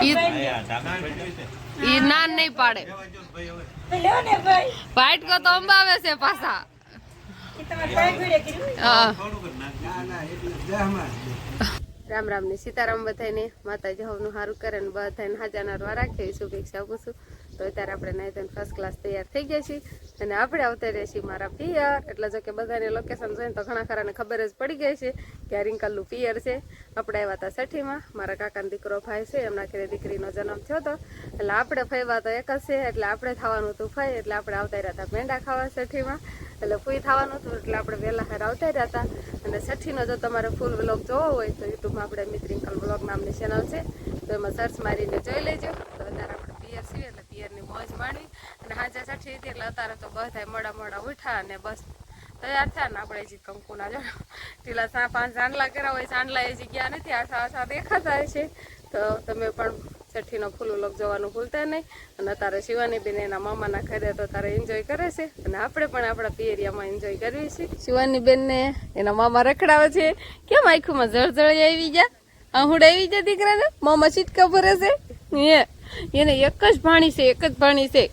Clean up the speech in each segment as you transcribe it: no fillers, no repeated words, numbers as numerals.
ઈ નાન નહીં પાડે. વાટકો તો અંબાવે છે પાછા. રામ રામ ની સીતારામ બધાને. માતાજી હવનું સારું કરે ને બધાને હાજાના વાર રાખે શુભેચ્છા આપું છું. તો અત્યારે આપણે નાઈ ફર્સ્ટ ક્લાસ તૈયાર થઈ ગયા છીએ અને આપણે આવતા રહીએ છીએ મારા પિયર. એટલે જો કે બધાને લોકેશન જોઈને તો ઘણા ખરાને ખબર જ પડી ગઈ છે કે આ રિંકલનું પિયર છે. આપણે આવ્યા હતા છઠ્ઠીમાં. મારા કાકાનો દીકરો ભાઈ છે, એમના ઘરે દીકરીનો જન્મ થયો હતો. એટલે આપણે ફઈવા તો એક જ છે, એટલે આપણે થવાનું હતું ફઈ. એટલે આપણે આવતા રહ્યા હતા મેંડા ખાવા છઠ્ઠીમાં. એટલે ફૂઈ થવાનું હતું એટલે આપણે વહેલા હાર આવતા રહ્યા હતા. અને છઠ્ઠીનો જો તમારે ફૂલ વ્લોગ જોવો હોય તો યુટ્યુબમાં આપણે મિત રિંકલ વ્લોગ નામની ચેનલ છે, તો એમાં સર્ચ મારીને જોઈ લેજો. તો અત્યારે આપણે પિયર છીએ એટલે પિયરની મોજ માણવી. અને હાજર છઠ્ઠી હતી એટલે અત્યારે તો બધા મોડા ઉઠ્યા અને બસ તૈયાર થયા ને આપણે હજી કંકુના જો ટીલા 5 ચાંદલા કર્યા હોય, ચાંદલા એ જગ્યા નથી, આશા દેખાતા છે. તો તમે પણ છઠ્ઠીનો ફૂલ વ્લોગ જોવાનું ભૂલતા નહીં. અને અત્યારે શિવાની બેન એના મામાના ઘરે તો તારે એન્જોય કરે છે અને આપણે પણ આપણા પિયરિયામાં એન્જોય કરવી છે. શિવાની બેનને એના મામા રખડાવે છે. કેમ આખુંમાં જળજળી આવી ગયા, આહુડ આવી ગયા દીકરાને, મામા ચીટકા ભરે છે. એને એક જ ભાણી છે, એક જ ભાણી છે.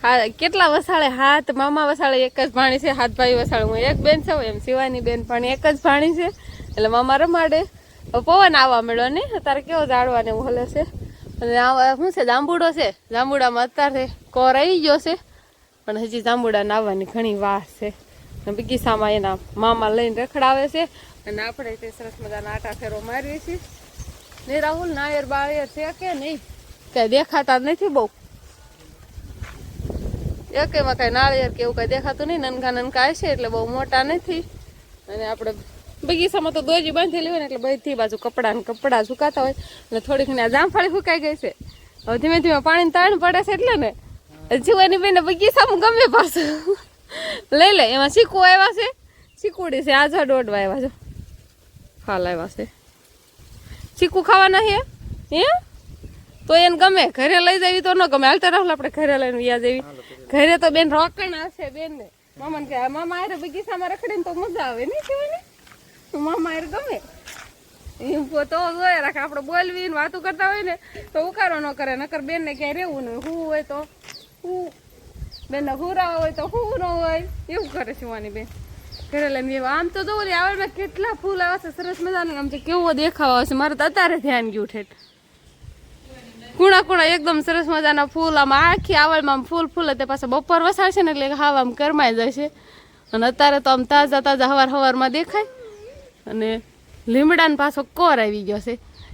હા, કેટલા વસાળે હાથ મામા વસાળે એક જ ભાણી છે, હાથ ભાઈ વસાળે હું એક બેન છું, એમ શિવાની બેન પણ એક જ ભાણી છે. એટલે મામા રમાડે. પવન આવવા મળ્યો ને અત્યારે કેવો ઝાડવા ને એવું હલે છે. અને શું છે, જાંબુડો છે. જાંબુડામાં અત્યારે કોર આવી ગયો છે પણ હજી જાંબુડાને આવવાની ઘણી વાર છે. બગીચામાં એના મામા લઈને રખડાવે છે અને આપણે તે સરસ મજાના આટા ફેરો મારીએ છીએ. ને રાહુલ નાયર બાળિયર છે કે નહીં, કઈ દેખાતા નથી બહુ. એકેમાં કઈ નાળિયેર કે એવું કઈ દેખાતું નહીં, નનકા હશે એટલે બહુ મોટા નથી. અને આપણે બગીચામાં તો દોજી બાંધેલી હોય ને એટલે બધી બાજુ કપડા સુકાતા હોય. એટલે થોડીક ને જામફળી ફૂંકાઈ ગઈ છે. હવે ધીમે ધીમે પાણી તાણ પડે છે એટલે ને જીવાની બેન બગીચામાં ગમે પાછું લઈ લે. એમાં ચીકુ આવ્યા છે, ચીકુડી છે, આજા દોડવા આવ્યા છે, ફાલ આવ્યા છે. ચીકુ ખાવાના છે હે તો એને ગમે, ઘરે લઈ જવી તો ન ગમે. હાલતા રાહુલ આપણે ઘરે લઈને વ્યા જેવી. ઘરે તો બેન રોકણા છે બેન ને. મામાને કે મામા આરે બગીચામાં રખડીને તો મજા આવે નહીં કેવાની, મામા આરે ગમે એમ તો જોયા રાખે. આપણે બોલવી ને વાતું કરતા હોય ને તો ઉકારો ન કરે, નકર બેન ને ક્યાંય રહેવું નહીં. હું હોય તો હું, બેન ને હુરાવા હોય તો હું ન હોય એવું કરે શિવાની બેન. ઘરે લઈને આમ તો જોવું ને આવડમાં કેટલા ફૂલ આવ્યા છે સરસ મજાના. આમ તો કેવો દેખાવ આવશે. મારે તો અત્યારે ધ્યાન ગયું ઠેઠ. કુણા એકદમ સરસ મજાના ફૂલ, આમ આખી આવળમાં ફૂલ તે પાછા બપોર વસાડશે ને એટલે હાવ આમ કરમાઈ જાય છે. અને અત્યારે તો આમ તાજા હવારમાં દેખાય. અને લીમડાને પાછો કોર આવી ગયો છે.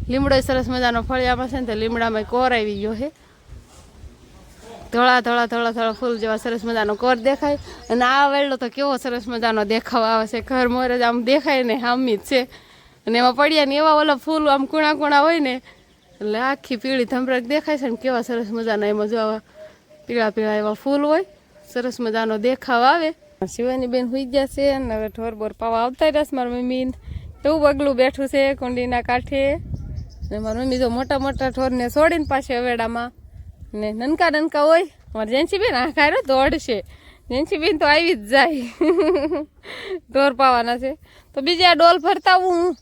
લીમડો સરસ મજાનો ફળિયામાં છે ને તો લીમડામાં કોર આવી ગયો છે. ધોળા ફૂલ જેવા સરસ મજાનો કોર દેખાય. અને આ વેળો તો કેવો સરસ મજાનો દેખાવ આવે છે. ઘર મોરે જ આમ દેખાય ને હામી જ છે. અને એમાં પડ્યા ને એવા ઓલા ફૂલ આમ કુણા હોય ને એટલે આખી પીળી ધમરક દેખાય છે ને કેવા સરસ મજાના. એમાં જો આવા પીળા એવા ફૂલ હોય, સરસ મજાનો દેખાવ આવે. શિવાની બેન હોઈ ગયા છે ને હવે ઢોર બોર પાવા આવતા રહેશે. મારા મમ્મી એવું બગલું બેઠું છે કુંડીના કાંઠે. ને મારી મમ્મી જો મોટા ઢોરને છોડીને પાછી અવેડામાં ને નનકા હોય. અમારે જેન્સી બેન આખારો દોડશે. જેન્સી બેન તો આવી જ જાય ઢોર પાવાના છે. તો બીજા ડોલ ભરતા આવું હું.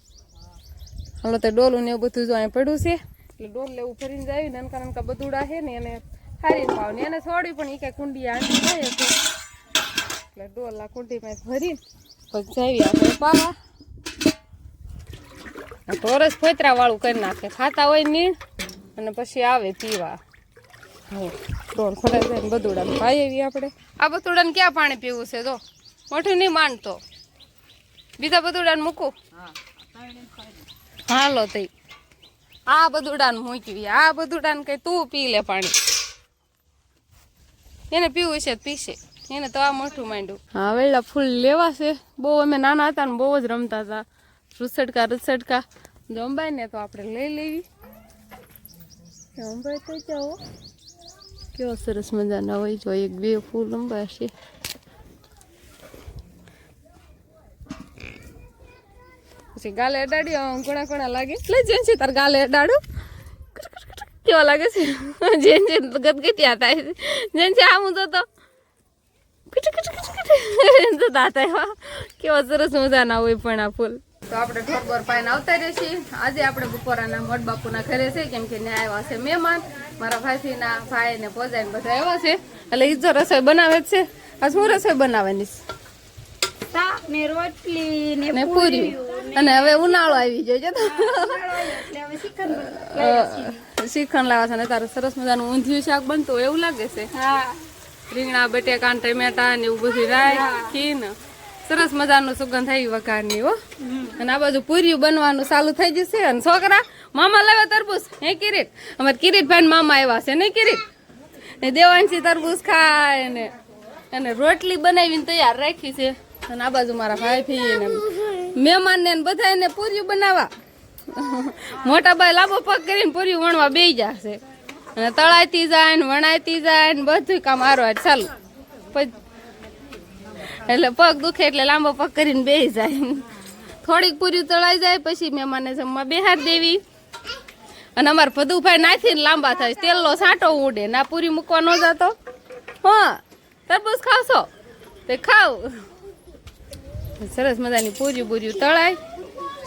હાલો તો ડોલું ને એવું બધું જો અહીંયા પડ્યું છે એટલે ડોલ લેવું ફરીને જાય. નનકા બધુડા છે ને એને હારીને પાવ ને એને છોડી પણ એ કઈ કુંડી આંટી જાય છે એટલે ડોલા કુંડીમાં ભરીને પછી જાવી આપણે પાવા. તોરસ ફોતરા વાળું કરી નાખે, ખાતા હોય નીણ અને પછી આવે પીવા. ડોલ ખોલાઈ જાય ને બધુડા પાઈ એવી આપણે. આ બધુડાને ક્યાં પાણી પીવું છે? જો મોઠું નહીં માંડતો, બીજા બધુડાને મૂકું. હાલો તઈ આ બધુડાને મૂકવી. આ બધુડાને કઈ તું પી લે પાણી. એને પીવું છે પીશે, એને તો આ મોઠું માંડ્યું. હા, વેલા ફૂલ લેવા છે. બહુ અમે નાના હતા ને બહુ જ રમતા હતા રૂસડકા અંબાઈ ને તો આપણે લઈ લેવી. અંબાઈ તો જાઓ કેવા સરસ મજાના હોય. જો 1-2 ફૂલ અંબાય છે. પછી ગાલે અડાડી કોણા લાગે. એટલે જેન છે તાર ગાલે અડાડું કેવા લાગે છે. જેન ગદગત્યા થાય છે. જેન છે આમ તો કેવા સરસ મજાના હોય પણ આ ફૂલ. તો આપણે ઢોર બોર પાઈને આવતા રહીશું. આજે આપણે બપોરાના મોટ બાપુના ઘરે છે, કેમ કે ત્યાં આવ્યા છે મહેમાન. મારા ભાઈના ભાઈ ને પોજાઈને બધા આવ્યા છે, એટલે ઈ જો રસોઈ બનાવે જ છે. આજ હું રસોઈ બનાવવાની શાક ને રોટલી ને પૂરી. અને હવે ઉનાળો આવી ગયો છે, શીખણ લાવવા છે ને તારે સરસ મજાનું ઊંધિયું શાક બનતું એવું લાગે છે. રીંગણા બટેકા ટમેટા ને એવું બધું રાખીને સરસ મજાનું સુગંધ આવી વઘારની હો. અને આ બાજુ પૂરીયું બનવાનું ચાલુ થઈ જશે. અને છોકરા મામા લાવ્યા તરબૂચ. હે કિરીટ, અમારે કિરીટભાઈ મામા આવ્યા છે ને કિરીટ. ને દેવાંશી તરબૂચ ખાય ને અને રોટલી બનાવીને તૈયાર રાખી છે. અને આ બાજુ મારા ભાઈ ને મહેમાન ને બધા પૂરીયું બનાવવા. મોટા ભાઈ લાંબો પગ કરીને પૂરી વણવા બેસી જશે. અને તળાઈતી જાય ને વણાયતી જાય ને બધું કામ આરો ચાલુ. એટલે પગ દુખે એટલે લાંબો પગ કરીને બેસી જાય. થોડીક પૂરી તળાઈ જાય પછી મહેમાને જમવા બેહાર દેવી. અને અમારે ભદુભાઈ નાખીને લાંબા થાય, તેલનો સાંટો ઉડે. ના પૂરી મૂકવા ન જતો. હા, તરબૂચ ખાવશો તે ખાવ. સરસ મજાની પૂરી તળાય.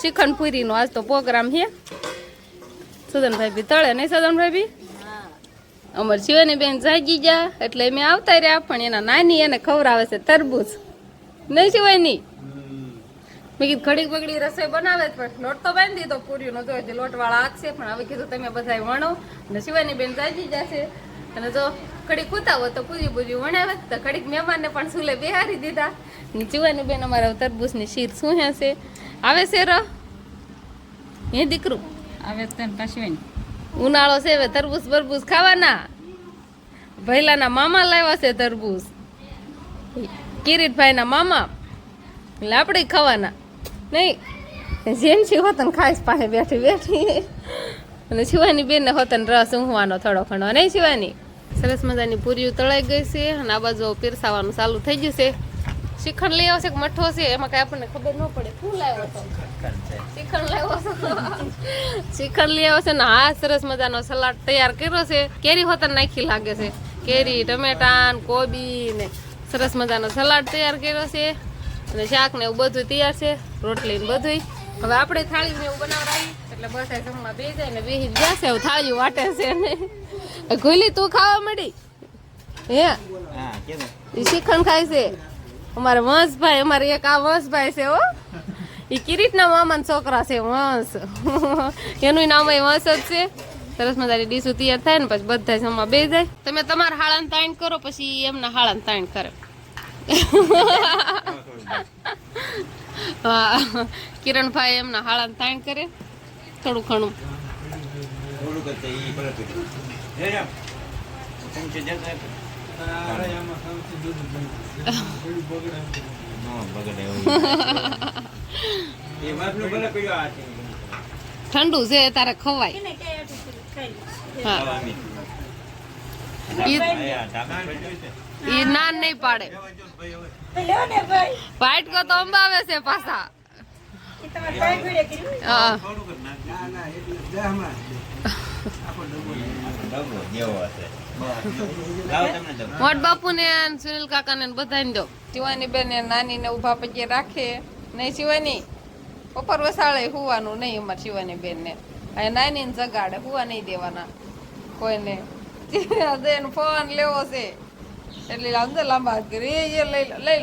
શ્રીખંડ પૂરીનો આજ તો પ્રોગ્રામ છે. સદનભાઈ બી તળે નહીં સદનભાઈ બી. અમારે શિવાની બેન જાગી ગયા એટલે મેં આવતા રહ્યા, પણ એના નાની એને ખવડાવે છે તરબૂચ. નહીં શિવાની મેં કીધું ઘડી બગડી રસોઈ બનાવે જ, પણ લોટ તો બાંધી દીધો પૂરીનો. જો લોટવાળા હાથશે, પણ હવે કીધું તમે બધા વણો. અને શિવાની બેન જાગી જશે. અને જો ઘડીક ઉતાવો તો પૂરી વણાવે તો ઘડીક મહેમાનને પણ સુલે બેહારી દીધા. શિવાની બેન અમારા તરબૂચની શીર શું છે આવે છે ર હે દીકરું આવે પાછી ઉનાળો છે, હવે તરબૂચ બરબૂચ ખાવાના. ભૈલાના મામા લાવ્યા છે તરબૂચ, કિરીટભાઈ ના મામા, એટલે આપણે ખાવાના નહીં. જેમ છે હોતન ખાઈશ પાસે બેઠી બેઠી. અને શિવાની બેન ને હોતન રસ ઊંઘવાનો થોડો ઘણો નહીં. શિવાની સરસ મજાની પૂરીઓ તળાઈ ગઈ છે. અને આ બાજુ પીરસાવાનું ચાલુ થઈ ગયું છે. શ્રીખંડ લઈ આવશે કે મઠો છે એમાં કઈ આપણને ખબર ન પડે. શું લાવ્યો છો? શ્રીખંડ લાવ્યો છો? શ્રીખંડ લઈ આવ્યો છે ને. હા, સરસ મજાનો સલાડ તૈયાર કર્યો છે. કેરી હોતન નાખી લાગે છે. કેરી, ટમેટા, કોબી ને સરસ મજાનો સલાડ તૈયાર કર્યો છે. અને શાક ને એવું બધું તૈયાર છે, રોટલી ને બધું. હવે આપણે થાળી ને એવું બનાવડાવી એટલે બધા જમવા બે જાય ને બેસી જશે. હવે થાળી વાટે છે ને ગોલી તું ખાવા મળી હે શ્રીખંડ ખાય છે. અમારે વંશભાઈ, અમારે એક આ વંશભાઈ છે હો, એ કિરીટના મામાના છોકરા છે વંશ. એનું નામ વંશ જ છે. સરસ મજાની ડીશું તૈયાર થાય ને પછી બધા જમવા બે જાય. તમે તમારા હાળાને તાણ કરો પછી એમના હાળાને તાણ કરે. હા, કિરણભાઈ એમના હાળાને તાણ કરે થોડું ઘણું. ઠંડુ છે તારે ખવાય. ઈ નાન નહીં પાડે. વાટકો તો અંબાવે છે પાછા. મોટ બાપુ ને સુનિલ કાકા ને બધાને દો. શિવાની બેન નાની ને ઉભા પછી રાખે નહીં. શિવાની બપોર વસાળે હુવાનું નહીં. અમારે શિવાની બેન ને નાની ને જગાડે, હુવા નહીં દેવાના કોઈને. ફોન લેવો છે એટલે અંદર લાંબા કરી લઈ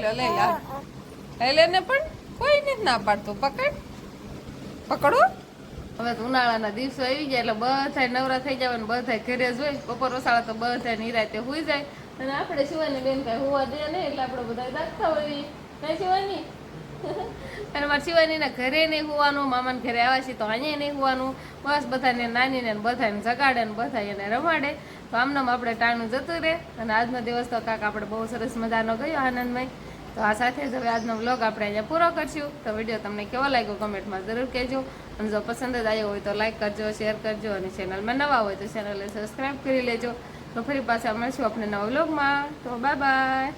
લો ને, પણ કોઈ નથી ના પાડતું. પકડો. હવે તો ઉનાળાના દિવસો આવી જાય એટલે બધા નવરા થઈ જાય ને બધા ઘરે જ હોય. બપોર વસાળા તો બધા નિરાતે હુઈ જાય. અને આપણે શિવાની બેન કઈ હુવા દે નહીં એટલે આપણે બધા દાખતા હોય નહીં શિવાની. અને મારે શિવાનીને ઘરે નહીં હોવાનું, મામાને ઘરે આવ્યા છીએ તો અહીંયા નહીં હોવાનું. બસ બધાને નાનીને બધાને જગાડે ને બધા એને રમાડે. તો આમનામ આપણે ટાણું જતું રહે. અને આજનો દિવસ તો કાંક આપણે બહુ સરસ મજાનો ગયો, આનંદમય. તો આ સાથે જ હવે આજનો વ્લોગ આપણે અહીંયા પૂરો કરશું. તો વિડીયો તમને કેવો લાગ્યો કમેન્ટમાં જરૂર કહેજો. અને જો પસંદ જ આવ્યો હોય તો લાઈક કરજો, શેર કરજો. અને ચેનલમાં નવા હોય તો ચેનલને સબસ્ક્રાઈબ કરી લેજો. તો ફરી પાછા મળશું આપણે નવા વ્લોગમાં. તો બાય બાય.